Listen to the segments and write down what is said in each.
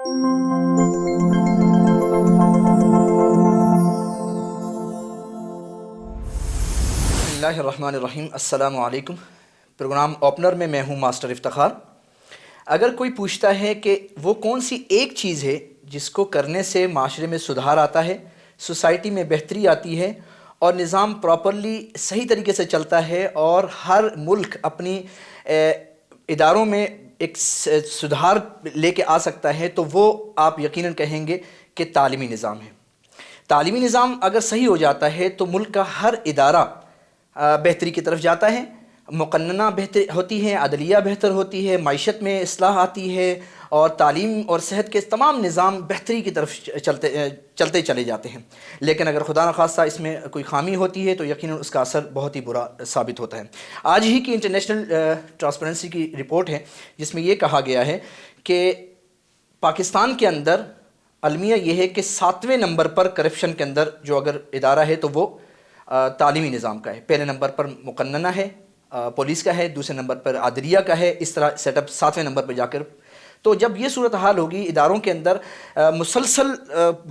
بسم اللہ الرحمن الرحیم. السلام علیکم. پروگرام اوپنر میں میں ہوں ماسٹر افتخار. اگر کوئی پوچھتا ہے کہ وہ کون سی ایک چیز ہے جس کو کرنے سے معاشرے میں سدھار آتا ہے، سوسائٹی میں بہتری آتی ہے اور نظام پراپرلی صحیح طریقے سے چلتا ہے اور ہر ملک اپنی اداروں میں ایک سدھار لے کے آ سکتا ہے، تو وہ آپ یقیناً کہیں گے کہ تعلیمی نظام ہے. تعلیمی نظام اگر صحیح ہو جاتا ہے تو ملک کا ہر ادارہ بہتری کی طرف جاتا ہے، مقننہ بہتر ہوتی ہے، عدلیہ بہتر ہوتی ہے، معیشت میں اصلاح آتی ہے اور تعلیم اور صحت کے تمام نظام بہتری کی طرف چلتے چلے جاتے ہیں. لیکن اگر خدا نخواستہ اس میں کوئی خامی ہوتی ہے تو یقیناً اس کا اثر بہت ہی برا ثابت ہوتا ہے. آج ہی کی انٹرنیشنل ٹرانسپیرنسی کی رپورٹ ہے جس میں یہ کہا گیا ہے کہ پاکستان کے اندر المیہ یہ ہے کہ 7ویں نمبر پر کرپشن کے اندر جو اگر ادارہ ہے تو وہ تعلیمی نظام کا ہے. پہلے نمبر پر مقننہ ہے، پولیس کا ہے، دوسرے نمبر پر عدلیہ کا ہے، اس طرح سیٹ اپ 7ویں نمبر پر جا کر. تو جب یہ صورتحال ہوگی، اداروں کے اندر مسلسل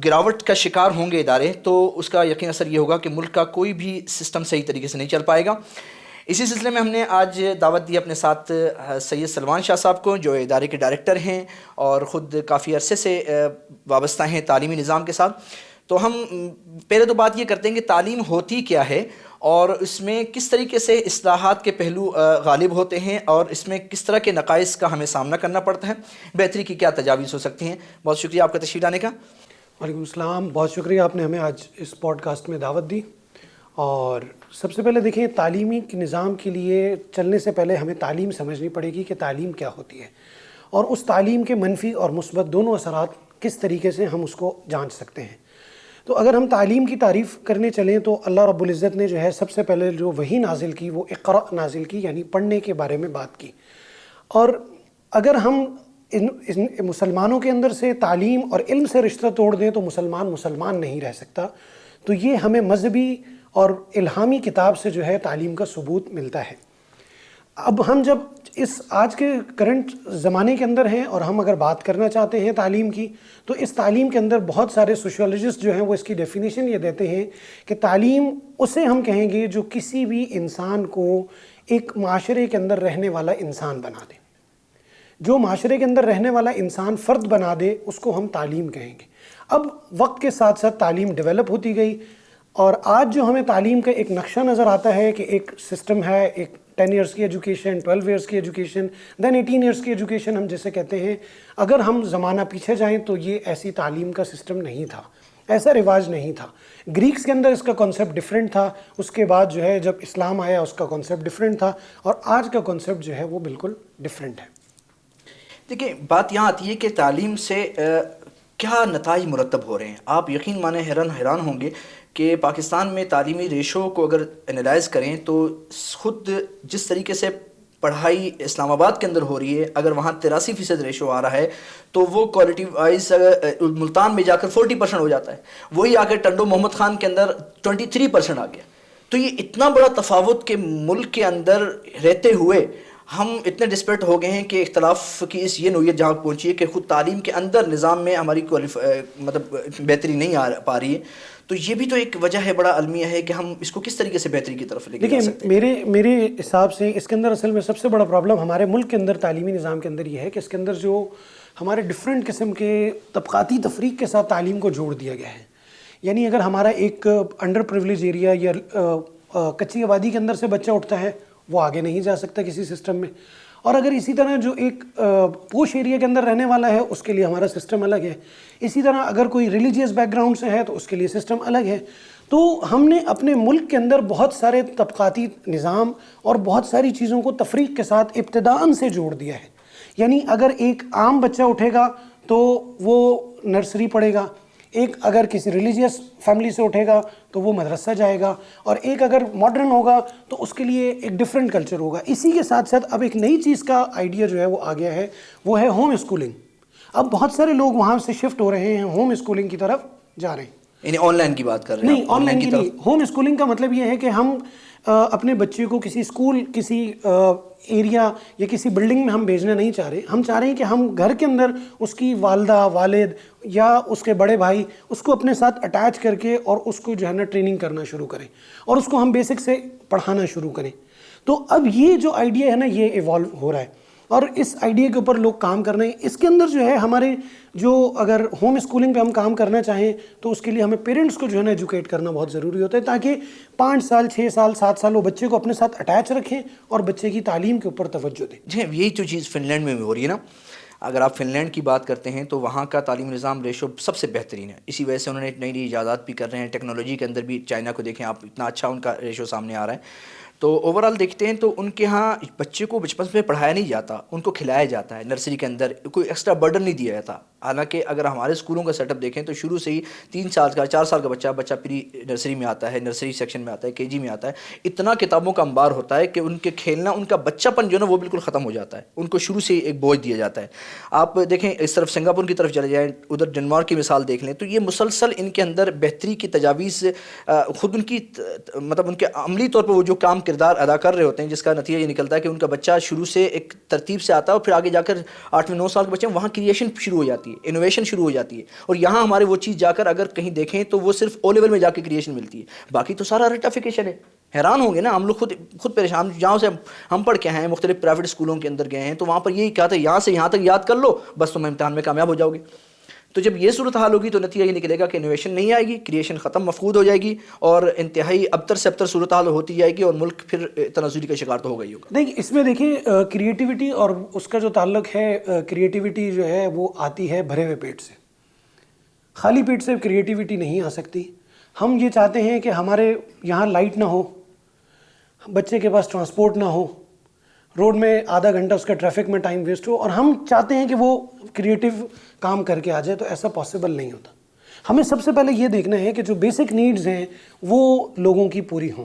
گراوٹ کا شکار ہوں گے ادارے، تو اس کا یقین اثر یہ ہوگا کہ ملک کا کوئی بھی سسٹم صحیح طریقے سے نہیں چل پائے گا. اسی سلسلے میں ہم نے آج دعوت دی اپنے ساتھ سید سلمان شاہ صاحب کو، جو ادارے کے ڈائریکٹر ہیں اور خود کافی عرصے سے وابستہ ہیں تعلیمی نظام کے ساتھ. تو ہم پہلے تو بات یہ کرتے ہیں کہ تعلیم ہوتی کیا ہے اور اس میں کس طریقے سے اصلاحات کے پہلو غالب ہوتے ہیں اور اس میں کس طرح کے نقائص کا ہمیں سامنا کرنا پڑتا ہے، بہتری کی کیا تجاویز ہو سکتی ہیں. بہت شکریہ آپ کا تشریف لانے کا. وعلیکم السلام. بہت شکریہ آپ نے ہمیں آج اس پوڈ کاسٹ میں دعوت دی. اور سب سے پہلے دیکھیں، تعلیمی نظام کے لیے چلنے سے پہلے ہمیں تعلیم سمجھنی پڑے گی کہ تعلیم کیا ہوتی ہے اور اس تعلیم کے منفی اور مثبت دونوں اثرات کس طریقے سے ہم اس کو جانچ سکتے ہیں. تو اگر ہم تعلیم کی تعریف کرنے چلیں تو اللہ رب العزت نے جو ہے سب سے پہلے جو وحی نازل کی وہ اقرأ نازل کی، یعنی پڑھنے کے بارے میں بات کی. اور اگر ہم ان مسلمانوں کے اندر سے تعلیم اور علم سے رشتہ توڑ دیں تو مسلمان نہیں رہ سکتا. تو یہ ہمیں مذہبی اور الہامی کتاب سے جو ہے تعلیم کا ثبوت ملتا ہے. اب ہم جب اس آج کے کرنٹ زمانے کے اندر ہیں اور ہم اگر بات کرنا چاہتے ہیں تعلیم کی، تو اس تعلیم کے اندر بہت سارے سوشیولوجسٹ جو ہیں وہ اس کی ڈیفینیشن یہ دیتے ہیں کہ تعلیم اسے ہم کہیں گے جو کسی بھی انسان کو ایک معاشرے کے اندر رہنے والا انسان بنا دے. جو معاشرے کے اندر رہنے والا انسان فرد بنا دے اس کو ہم تعلیم کہیں گے. اب وقت کے ساتھ ساتھ تعلیم ڈیولپ ہوتی گئی اور آج جو ہمیں تعلیم کا ایک نقشہ نظر آتا ہے کہ ایک سسٹم ہے، ایک 10 ایئرس کی ایجوکیشن، 12 ایئرس کی ایجوکیشن، دین 18 ایئرس کی ایجوکیشن ہم جسے کہتے ہیں. اگر ہم زمانہ پیچھے جائیں تو یہ ایسی تعلیم کا سسٹم نہیں تھا، ایسا رواج نہیں تھا. گریکس کے اندر اس کا کانسیپٹ ڈیفرنٹ تھا، اس کے بعد جو ہے جب اسلام آیا اس کا کانسیپٹ ڈیفرنٹ تھا اور آج کا کانسیپٹ جو ہے وہ بالکل ڈیفرنٹ ہے. دیکھیں، بات یہاں آتی ہے کہ تعلیم سے کیا نتائج مرتب ہو رہے ہیں. آپ یقین مانیں حیران ہوں گے کہ پاکستان میں تعلیمی ریشو کو اگر انالائز کریں تو خود جس طریقے سے پڑھائی اسلام آباد کے اندر ہو رہی ہے، اگر وہاں 83% ریشو آ رہا ہے تو وہ کوالٹی وائز ملتان میں جا کر 40% ہو جاتا ہے. وہی آ کے ٹنڈو محمد خان کے اندر 23% آ گیا. تو یہ اتنا بڑا تفاوت کہ ملک کے اندر رہتے ہوئے ہم اتنے ڈسپریٹ ہو گئے ہیں کہ اختلاف کی اس یہ نوعیت جہاں پہنچی ہے کہ خود تعلیم کے اندر نظام میں ہماری مطلب بہتری نہیں آ پا رہی ہے. تو یہ بھی تو ایک وجہ ہے، بڑا المیہ ہے کہ ہم اس کو کس طریقے سے بہتری کی طرف لے کے جا سکتے ہیں. میرے حساب سے اس کے اندر اصل میں سب سے بڑا پرابلم ہمارے ملک کے اندر تعلیمی نظام کے اندر یہ ہے کہ اس کے اندر جو ہمارے ڈفرینٹ قسم کے طبقاتی تفریق کے ساتھ تعلیم کو جوڑ دیا گیا ہے. یعنی اگر ہمارا ایک انڈر پریولیج ایریا یا کچی آبادی کے اندر سے بچہ اٹھتا ہے وہ آگے نہیں جا سکتا کسی سسٹم میں، اور اگر اسی طرح جو ایک پوش ایریا کے اندر رہنے والا ہے اس کے لیے ہمارا سسٹم الگ ہے. اسی طرح اگر کوئی ریلیجیس بیک گراؤنڈ سے ہے تو اس کے لیے سسٹم الگ ہے. تو ہم نے اپنے ملک کے اندر بہت سارے طبقاتی نظام اور بہت ساری چیزوں کو تفریق کے ساتھ ابتداءً سے جوڑ دیا ہے. یعنی اگر ایک عام بچہ اٹھے گا تو وہ نرسری پڑھے گا، ایک اگر کسی ریلیجیس فیملی سے اٹھے گا تو وہ مدرسہ جائے گا، اور ایک اگر ماڈرن ہوگا تو اس کے لیے ایک ڈیفرنٹ کلچر ہوگا. اسی کے ساتھ ساتھ اب ایک نئی چیز کا آئیڈیا جو ہے وہ آ گیا ہے، وہ ہے ہوم اسکولنگ. اب بہت سارے لوگ وہاں سے شفٹ ہو رہے ہیں، ہوم اسکولنگ کی طرف جا رہے ہیں. یعنی آن لائن کی بات کر رہے ہیں؟ نہیں، آن لائن کی نہیں. ہوم اسکولنگ کا مطلب یہ ہے کہ ہم اپنے بچے کو کسی اسکول کسی ایریا یا کسی بلڈنگ میں ہم بھیجنا نہیں چاہ رہے. ہم چاہ رہے ہیں کہ ہم گھر کے اندر اس کی والدہ والد یا اس کے بڑے بھائی اس کو اپنے ساتھ اٹیچ کر کے اور اس کو جو ہے نا ٹریننگ کرنا شروع کریں اور اس کو ہم بیسک سے پڑھانا شروع کریں. تو اب یہ جو آئیڈیا ہے نا یہ ایوالو ہو رہا ہے اور اس آئیڈیا کے اوپر لوگ کام کر رہے ہیں. اس کے اندر جو ہے ہمارے جو اگر ہوم اسکولنگ پہ ہم کام کرنا چاہیں تو اس کے لیے ہمیں پیرنٹس کو جو ہے نا ایجوکیٹ کرنا بہت ضروری ہوتا ہے تاکہ 5 سال 6 سال 7 سال وہ بچے کو اپنے ساتھ اٹیچ رکھیں اور بچے کی تعلیم کے اوپر توجہ دیں. جی یہی تو چیز فن لینڈ میں بھی ہو رہی ہے نا. اگر آپ فن لینڈ کی بات کرتے ہیں تو وہاں کا تعلیمی نظام ریشو سب سے بہترین ہے. اسی وجہ سے انہوں نے نئی نئی ایجادات بھی کر رہے ہیں. ٹیکنالوجی کے اندر بھی چائنا کو دیکھیں آپ, اتنا اچھا ان کا ریشو سامنے آ رہا ہے. تو اوور آل دیکھتے ہیں تو ان کے ہاں بچے کو بچپن میں پڑھایا نہیں جاتا, ان کو کھلایا جاتا ہے. نرسری کے اندر کوئی ایکسٹرا برڈن نہیں دیا جاتا. حالانکہ اگر ہمارے اسکولوں کا سیٹ اپ دیکھیں تو شروع سے ہی 3 سال کا 4 سال کا بچہ پری نرسری میں آتا ہے, نرسری سیکشن میں آتا ہے, KG میں آتا ہے. اتنا کتابوں کا انبار ہوتا ہے کہ ان کے کھیلنا, ان کا بچہ پن جو ہے نا وہ بالکل ختم ہو جاتا ہے. ان کو شروع سے ہی ایک بوجھ دیا جاتا ہے. آپ دیکھیں اس طرف سنگاپور کی طرف چلے جائیں, ادھر ڈنمارک کی مثال دیکھ لیں تو یہ مسلسل ان کے اندر بہتری کی تجاویز خود ان کی مطلب ان کے عملی طور پر وہ جو کام کردار ادا کر رہے ہوتے ہیں جس کا نتیجہ یہ نکلتا ہے کہ ان کا بچہ شروع سے ایک ترتیب سے آتا ہے اور پھر آگے جا کر 8ویں 9 سال کے بچے وہاں کریشن شروع ہو جاتی ہے, انوویشن شروع ہو جاتی ہے. اور یہاں ہمارے وہ چیز جا کر اگر کہیں دیکھیں تو وہ صرف او لیول میں جا کے کریشن ملتی ہے, باقی تو سارا رٹافیکیشن ہے. حیران ہوں گے نا ہم لوگ خود پریشان. جہاں سے ہم پڑھ کے ہیں مختلف پرائیویٹ اسکولوں کے اندر گئے ہیں تو وہاں پر یہی کہا تھا یہاں سے یہاں تک یاد کر لو بس تم امتحان میں کامیاب ہو جاؤ گے. تو جب یہ صورتحال ہوگی تو نتیجہ یہ نکلے گا کہ انوویشن نہیں آئے گی, کریشن ختم مفقود ہو جائے گی اور انتہائی ابتر سے ابتر صورتحال ہوتی جائے گی اور ملک پھر تنازلی کا شکار تو ہوگا ہی ہوگا. نہیں اس میں دیکھیں کریٹیوٹی اور اس کا جو تعلق ہے, کریٹیوٹی جو ہے وہ آتی ہے بھرے ہوئے پیٹ سے. خالی پیٹ سے کریٹیوٹی نہیں آ سکتی. ہم یہ چاہتے ہیں کہ ہمارے یہاں لائٹ نہ ہو, بچے کے پاس ٹرانسپورٹ نہ ہو, روڈ میں آدھا گھنٹہ اس کا ٹریفک میں ٹائم ویسٹ ہو, اور ہم چاہتے ہیں کہ وہ کریٹیو کام کر کے آ جائے. تو ایسا پاسبل نہیں ہوتا. ہمیں سب سے پہلے یہ دیکھنا ہے کہ جو بیسک نیڈز ہیں وہ لوگوں کی پوری ہوں.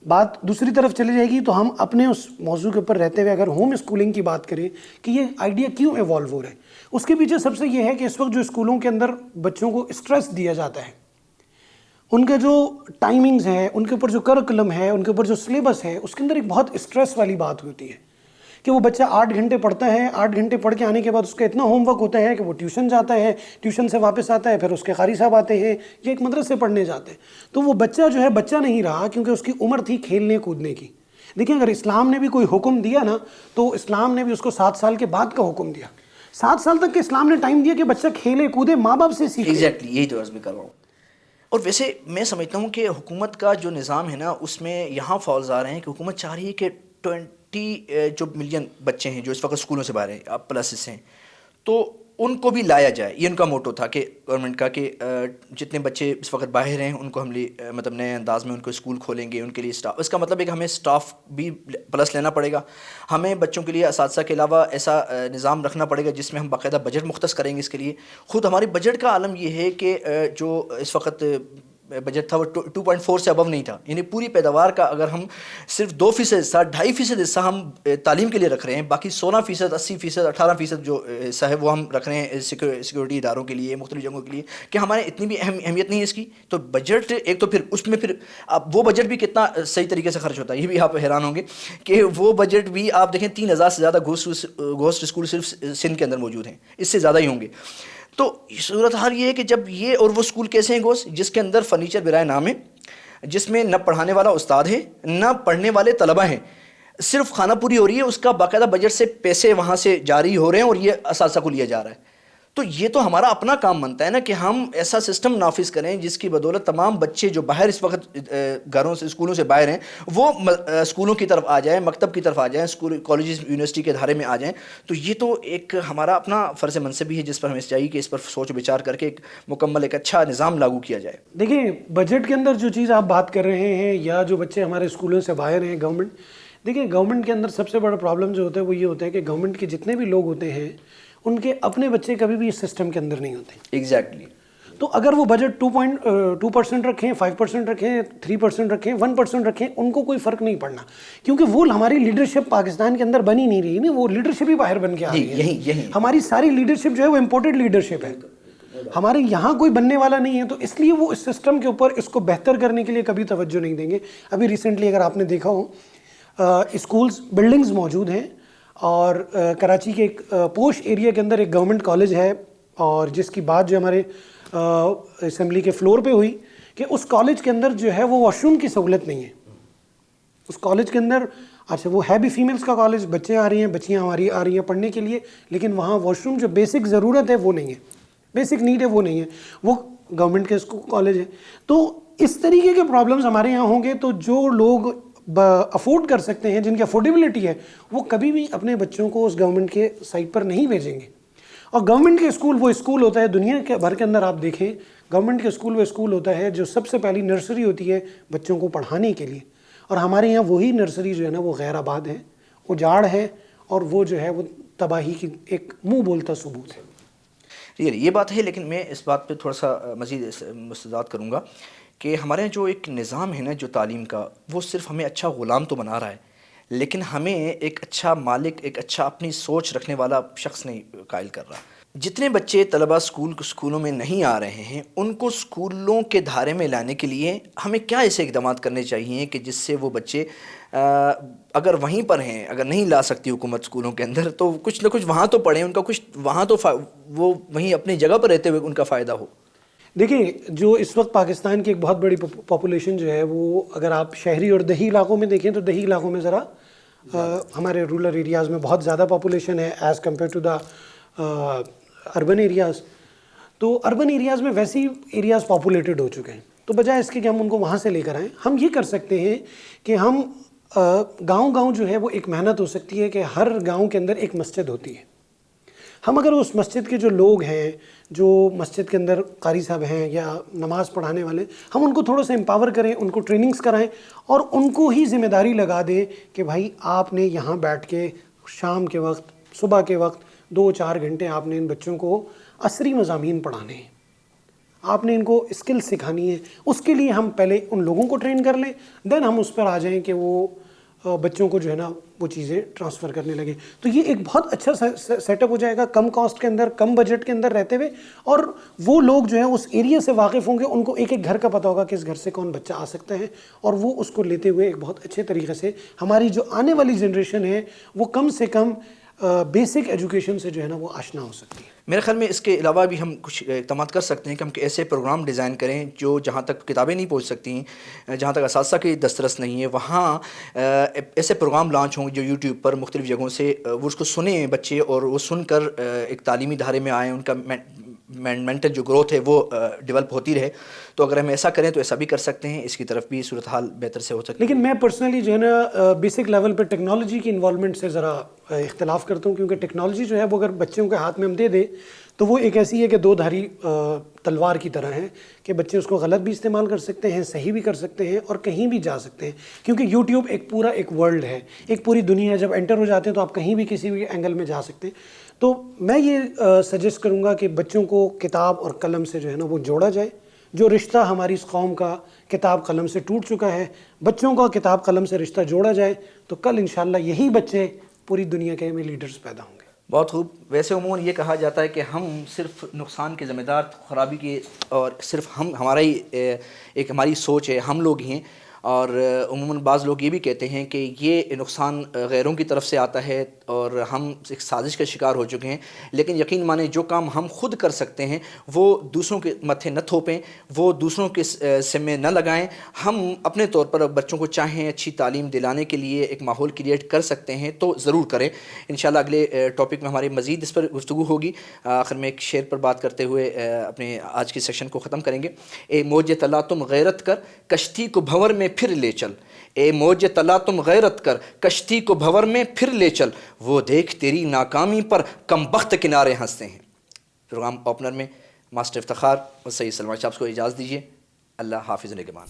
بات دوسری طرف چلی جائے گی تو ہم اپنے اس موضوع کے اوپر رہتے ہوئے اگر ہوم اسکولنگ کی بات کریں کہ یہ آئیڈیا کیوں ایوالو ہو رہا ہے, اس کے پیچھے سب سے یہ ہے کہ اس وقت جو اسکولوں کے اندر بچوں کو اسٹریس دیا جاتا ہے, ان کے جو ٹائمنگز ہیں, ان کے اوپر جو کرکلم ہے, ان کے اوپر جو سلیبس ہے, اس کے اندر ایک بہت اسٹریس والی بات ہوتی ہے کہ وہ بچہ 8 گھنٹے پڑھتا ہے, 8 گھنٹے پڑھ کے آنے کے بعد اس کا اتنا ہوم ورک ہوتا ہے کہ وہ ٹیوشن جاتا ہے, ٹیوشن سے واپس آتا ہے, پھر اس کے قاری صاحب آتے ہیں یا ایک مدرسے پڑھنے جاتے ہیں. تو وہ بچہ جو ہے بچہ نہیں رہا کیونکہ اس کی عمر تھی کھیلنے کودنے کی. دیکھیں اگر اسلام نے بھی کوئی حکم دیا نا تو اسلام نے بھی اس کو 7 سال کے بعد کا حکم دیا. 7 سال تک کے اسلام نے ٹائم دیا کہ بچہ کھیلے کودے, ماں باپ سے سیکھے. ایگزیکٹلی یہی تو عرض میں کر رہا ہوں. اور ویسے میں سمجھتا ہوں کہ حکومت کا جو نظام ہے نا اس میں یہاں فالز آ رہے ہیں کہ حکومت چاہ رہی ہے کہ 20 ملین بچے ہیں جو اس وقت اسکولوں سے باہر ہیں, پلسز ہیں, تو ان کو بھی لایا جائے. یہ ان کا موٹو تھا کہ گورنمنٹ کا کہ جتنے بچے اس وقت باہر ہیں ان کو ہم مطلب نئے انداز میں ان کو اسکول کھولیں گے, ان کے لیے اسٹاف. اس کا مطلب ہے کہ ہمیں اسٹاف بھی پلس لینا پڑے گا. ہمیں بچوں کے لیے اساتذہ کے علاوہ ایسا نظام رکھنا پڑے گا جس میں ہم باقاعدہ بجٹ مختص کریں گے اس کے لیے. خود ہماری بجٹ کا عالم یہ ہے کہ جو اس وقت بجٹ تھا وہ 2.4 سے ابو نہیں تھا. یعنی پوری پیداوار کا اگر ہم صرف 2% حصہ 2.5% حصہ ہم تعلیم کے لیے رکھ رہے ہیں, باقی 16%, 80%, 18% جو حصہ ہے وہ ہم رکھ رہے ہیں سیکورٹی اداروں کے لیے, مختلف جگہوں کے لیے, کہ ہمارے اتنی بھی اہمیت نہیں ہے اس کی. تو بجٹ ایک تو پھر اس میں پھر اب وہ بجٹ بھی کتنا صحیح طریقے سے خرچ ہوتا ہے یہ بھی آپ حیران ہوں گے کہ وہ بجٹ بھی آپ دیکھیں 3000 سے زیادہ گھوسٹ اسکول صرف سندھ کے اندر موجود ہیں, اس سے زیادہ ہی ہوں گے. تو صورت حال یہ ہے کہ جب یہ اور وہ اسکول کیسے ہیں گوس جس کے اندر فرنیچر برائے نام ہے, جس میں نہ پڑھانے والا استاد ہے نہ پڑھنے والے طلبہ ہیں, صرف خانہ پوری ہو رہی ہے, اس کا باقاعدہ بجٹ سے پیسے وہاں سے جاری ہو رہے ہیں اور یہ اساتذہ کو لیا جا رہا ہے. تو یہ تو ہمارا اپنا کام بنتا ہے نا کہ ہم ایسا سسٹم نافذ کریں جس کی بدولت تمام بچے جو باہر اس وقت گھروں سے اسکولوں سے باہر ہیں وہ اسکولوں کی طرف آ جائیں, مکتب کی طرف آ جائیں, اسکول کالجز یونیورسٹی کے دھارے میں آ جائیں. تو یہ تو ایک ہمارا اپنا فرض منصبی ہے جس پر ہمیں چاہیے کہ اس پر سوچ وچار کر کے ایک مکمل ایک اچھا نظام لاگو کیا جائے. دیکھیں بجٹ کے اندر جو چیز آپ بات کر رہے ہیں یا جو بچے ہمارے اسکولوں سے باہر ہیں گورنمنٹ, دیکھیں گورنمنٹ کے اندر سب سے بڑا پرابلم جو ہوتا ہے وہ یہ ہوتا ہے کہ گورنمنٹ کے جتنے بھی لوگ ہوتے ہیں ان کے اپنے بچے کبھی بھی اس سسٹم کے اندر نہیں ہوتے. ایگزیکٹلی. تو اگر وہ بجٹ 2% رکھیں, 5% رکھیں, 3% رکھیں, 1% رکھیں, ان کو کوئی فرق نہیں پڑنا, کیونکہ وہ ہماری لیڈرشپ پاکستان کے اندر بنی نہیں رہی. نہیں, وہ لیڈرشپ ہی باہر بن کے آ رہی ہے. ہماری ساری لیڈرشپ جو ہے وہ امپورٹڈ لیڈرشپ ہے. ہمارے یہاں کوئی بننے والا نہیں ہے، تو اس لیے وہ اس سسٹم کے اوپر اس کو بہتر کرنے کے لیے کبھی توجہ نہیں دیں گے. ابھی ریسنٹلی اگر آپ نے دیکھا ہو اسکولز بلڈنگز موجود ہیں، اور کراچی کے ایک پوش ایریا کے اندر ایک گورنمنٹ کالج ہے، اور جس کی بات جو ہمارے اسمبلی کے فلور پہ ہوئی کہ اس کالج کے اندر جو ہے وہ واش روم کی سہولت نہیں ہے. اس کالج کے اندر اچھا وہ ہے بھی فیمیلز کا کالج، بچے آ رہی ہیں، بچیاں ہماری آ رہی ہیں پڑھنے کے لیے، لیکن وہاں واش روم جو بیسک ضرورت ہے وہ نہیں ہے، بیسک نیڈ ہے وہ نہیں ہے، وہ گورنمنٹ کے کالج ہے. تو اس طریقے کے پرابلمز ہمارے یہاں ہوں گے، تو جو لوگ افورڈ کر سکتے ہیں، جن کی افورڈیبلٹی ہے، وہ کبھی بھی اپنے بچوں کو اس گورنمنٹ کے سائٹ پر نہیں بھیجیں گے. اور گورنمنٹ کے اسکول وہ اسکول ہوتا ہے، دنیا کے بھر کے اندر آپ دیکھیں گورنمنٹ کے اسکول وہ اسکول ہوتا ہے جو سب سے پہلی نرسری ہوتی ہے بچوں کو پڑھانے کے لیے. اور ہمارے یہاں وہی نرسری جو ہے نا وہ غیر آباد ہے، اجاڑ ہے، اور وہ جو ہے وہ تباہی کی ایک منہ بولتا ثبوت ہے. یہ بات ہے، لیکن میں اس بات پہ تھوڑا سا مزید مستزاد کروں گا کہ ہمارے یہاں جو ایک نظام ہے نا جو تعلیم کا، وہ صرف ہمیں اچھا غلام تو بنا رہا ہے، لیکن ہمیں ایک اچھا مالک، ایک اچھا اپنی سوچ رکھنے والا شخص نہیں قائل کر رہا. جتنے بچے طلباء اسکولوں میں نہیں آ رہے ہیں، ان کو اسکولوں کے دھارے میں لانے کے لیے ہمیں کیا ایسے اقدامات کرنے چاہیے کہ جس سے وہ بچے اگر وہیں پر ہیں، اگر نہیں لا سکتی حکومت اسکولوں کے اندر، تو کچھ نہ کچھ وہاں تو پڑھیں، ان کا کچھ وہاں تو وہ وہیں اپنی جگہ پر رہتے ہوئے ان کا فائدہ ہو. دیکھیں جو اس وقت پاکستان کی ایک بہت بڑی پاپولیشن جو ہے وہ، اگر آپ شہری اور دیہی علاقوں میں دیکھیں تو دیہی علاقوں میں ذرا ہمارے رورل ایریاز میں بہت زیادہ پاپولیشن ہے as compared to the urban areas. تو اربن ایریاز میں ویسے ہی ایریاز پاپولیٹڈ ہو چکے ہیں، تو بجائے اس کے کہ ہم ان کو وہاں سے لے کر آئیں، ہم یہ کر سکتے ہیں کہ ہم گاؤں جو ہے وہ ایک محنت ہو سکتی ہے کہ ہر گاؤں کے اندر ایک مسجد ہوتی ہے. ہم اگر اس مسجد کے جو لوگ ہیں، جو مسجد کے اندر قاری صاحب ہیں یا نماز پڑھانے والے، ہم ان کو تھوڑا سا امپاور کریں، ان کو ٹریننگز کرائیں، اور ان کو ہی ذمہ داری لگا دیں کہ بھائی آپ نے یہاں بیٹھ کے شام کے وقت، صبح کے وقت 2-4 گھنٹے آپ نے ان بچوں کو عصری مضامین پڑھانے ہیں، آپ نے ان کو اسکل سکھانی ہے. اس کے لیے ہم پہلے ان لوگوں کو ٹرین کر لیں، دین ہم اس پر آ جائیں کہ وہ بچوں کو جو ہے نا وہ چیزیں ٹرانسفر کرنے لگیں. تو یہ ایک بہت اچھا سیٹ اپ ہو جائے گا، کم کاسٹ کے اندر، کم بجٹ کے اندر رہتے ہوئے، اور وہ لوگ جو ہیں اس ایریا سے واقف ہوں گے، ان کو ایک ایک گھر کا پتہ ہوگا کہ اس گھر سے کون بچہ آ سکتا ہے، اور وہ اس کو لیتے ہوئے ایک بہت اچھے طریقے سے ہماری جو آنے والی جنریشن ہے وہ کم سے کم بیسک ایجوکیشن سے جو ہے نا وہ آشنا ہو سکتی ہے. میرے خیال میں اس کے علاوہ بھی ہم کچھ اقدامات کر سکتے ہیں کہ ہم ایسے پروگرام ڈیزائن کریں جو جہاں تک کتابیں نہیں پہنچ سکتی ہیں، جہاں تک اساتذہ کی دسترس نہیں ہے، وہاں ایسے پروگرام لانچ ہوں جو یوٹیوب پر مختلف جگہوں سے وہ اس کو سنیں بچے، اور وہ سن کر ایک تعلیمی دھارے میں آئیں، ان کا مینٹل جو گروتھ ہے وہ ڈیولپ ہوتی رہے. تو اگر ہم ایسا کریں تو ایسا بھی کر سکتے ہیں، اس کی طرف بھی صورتحال بہتر سے ہو سکتی ہے. لیکن میں پرسنلی جو ہے نا بیسک لیول پہ ٹیکنالوجی کی انوالومنٹ سے ذرا اختلاف کرتا ہوں، کیونکہ ٹیکنالوجی جو ہے وہ اگر بچوں کے ہاتھ میں ہم دے دیں تو وہ ایک ایسی ہے کہ 2 دھاری تلوار کی طرح ہے، کہ بچے اس کو غلط بھی استعمال کر سکتے ہیں، صحیح بھی کر سکتے ہیں، اور کہیں بھی جا سکتے ہیں. کیونکہ یوٹیوب ایک پورا ایک ورلڈ ہے، ایک پوری دنیا ہے، جب انٹر ہو جاتے ہیں تو آپ کہیں بھی کسی بھی اینگل میں جا سکتے ہیں. تو میں یہ سجیسٹ کروں گا کہ بچوں کو کتاب اور قلم سے جو ہے نا وہ جوڑا جائے. جو رشتہ ہماری اس قوم کا کتاب قلم سے ٹوٹ چکا ہے، بچوں کا کتاب قلم سے رشتہ جوڑا جائے تو کل انشاءاللہ یہی بچے پوری دنیا کے میں لیڈرز پیدا ہوں گے. بہت خوب. ویسے عموماً یہ کہا جاتا ہے کہ ہم صرف نقصان کے ذمہ دار، خرابی کے، اور صرف ہمارا ہی ایک ہماری سوچ ہے، ہم لوگ ہیں. اور عموماً بعض لوگ یہ بھی کہتے ہیں کہ یہ نقصان غیروں کی طرف سے آتا ہے اور ہم ایک سازش کا شکار ہو چکے ہیں. لیکن یقین مانیں جو کام ہم خود کر سکتے ہیں وہ دوسروں کے متھے نہ تھوپیں، وہ دوسروں کے سمے نہ لگائیں. ہم اپنے طور پر بچوں کو چاہیں اچھی تعلیم دلانے کے لیے ایک ماحول کریٹ کر سکتے ہیں تو ضرور کریں. انشاءاللہ اگلے ٹاپک میں ہماری مزید اس پر گفتگو ہوگی. آخر میں ایک شعر پر بات کرتے ہوئے اپنے آج کی سیکشن کو ختم کریں گے. اے موج طلا تم غیرت کر کشتی کو بھنور میں پھر لے چل. اے موج طلا تم غیرت کر کشتی کو بھنور میں پھر لے چل. وہ دیکھ تیری ناکامی پر کم بخت کنارے ہنستے ہیں. پروگرام اوپنر میں ماسٹر افتخار اور سید سلمان صاحب کو اجازت دیجیے. اللہ حافظ و نگہبان.